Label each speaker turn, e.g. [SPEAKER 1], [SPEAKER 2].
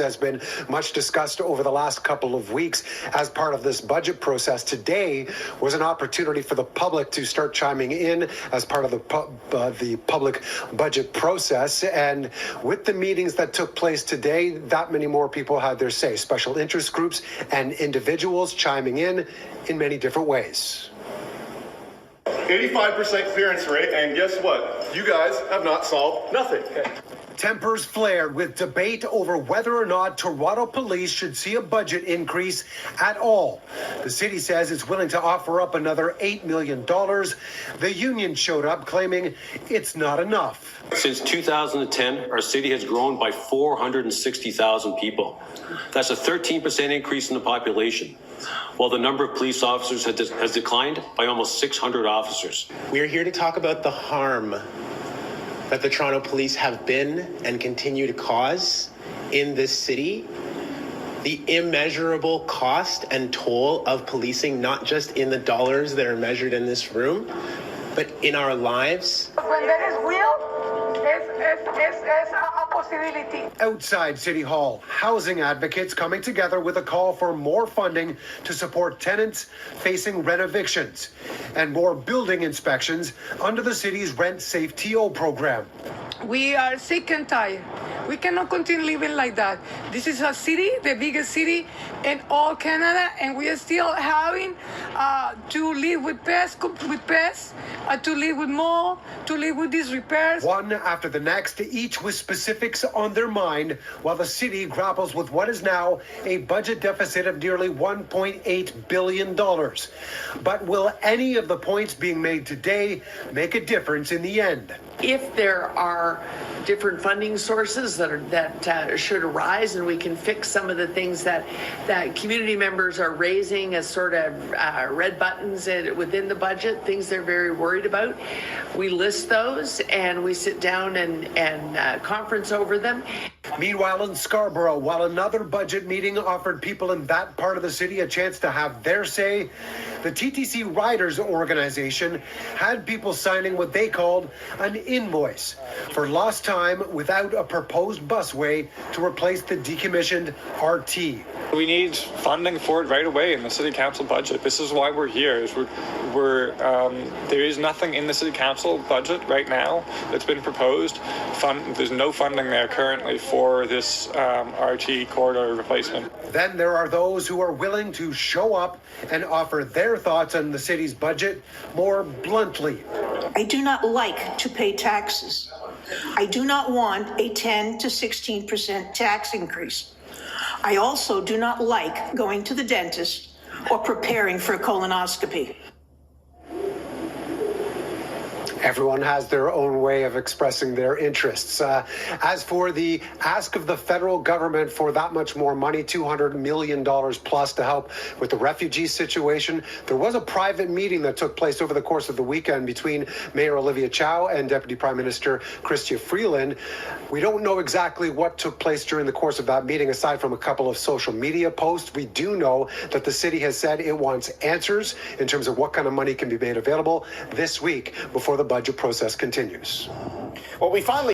[SPEAKER 1] has been much discussed over the last couple of weeks as part of this budget process. Today was an opportunity for the public to start chiming in as part of the public budget process. And with the meetings that took place today, that many more people had their say. Special interest groups and individuals chiming in many different ways.
[SPEAKER 2] 85% clearance rate, and guess what? You guys have not solved nothing.
[SPEAKER 1] Tempers flared with debate over whether or not Toronto police should see a budget increase at all. The city says it's willing to offer up another $8 million. The union showed up claiming it's not enough.
[SPEAKER 3] Since 2010, our city has grown by 460,000 people. That's a 13% increase in the population, while the number of police officers has declined by almost 600 officers.
[SPEAKER 4] We are here to talk about the harm that the Toronto police have been and continue to cause in this city, the immeasurable cost and toll of policing, not just in the dollars that are measured in this room, but in our lives.
[SPEAKER 5] When there is will, es a possibility.
[SPEAKER 1] Outside City Hall, housing advocates coming together with a call for more funding to support tenants facing rent evictions and more building inspections under the city's Rent Safe TO program.
[SPEAKER 5] We are sick and tired. We cannot continue living like that. This is a city, the biggest city in all Canada, and we are still having to live with pests, to live with mold, to live with these repairs.
[SPEAKER 1] One after the next, each with specifics on their mind, while the city grapples with what is now a budget deficit of nearly $1.8 billion. But will any of the points being made today make a difference in the end?
[SPEAKER 6] If there are different funding sources that should arise, and we can fix some of the things that community members are raising as sort of red buttons within the budget, things they're very worried about, we list those and we sit down and conference over them.
[SPEAKER 1] Meanwhile, in Scarborough, while another budget meeting offered people in that part of the city a chance to have their say, the TTC Riders organization had people signing what they called an invoice for lost time without a proposed busway to replace the decommissioned RT.
[SPEAKER 7] We need funding for it right away in the city council budget. This is why we're here. There is nothing in the city council budget right now that's been proposed. There's no funding there currently for this RT corridor replacement.
[SPEAKER 1] Then there are those who are willing to show up and offer their thoughts on the city's budget more bluntly.
[SPEAKER 8] I do not like to pay taxes. I do not want a 10 to 16% tax increase. I also do not like going to the dentist or preparing for a colonoscopy.
[SPEAKER 1] Everyone has their own way of expressing their interests. As for the ask of the federal government for that much more money, $200 million plus to help with the refugee situation, there was a private meeting that took place over the course of the weekend between Mayor Olivia Chow and Deputy Prime Minister Chrystia Freeland. We don't know exactly what took place during the course of that meeting, aside from a couple of social media posts. We do know that the city has said it wants answers in terms of what kind of money can be made available this week before the budget process continues.
[SPEAKER 4] Well, we finally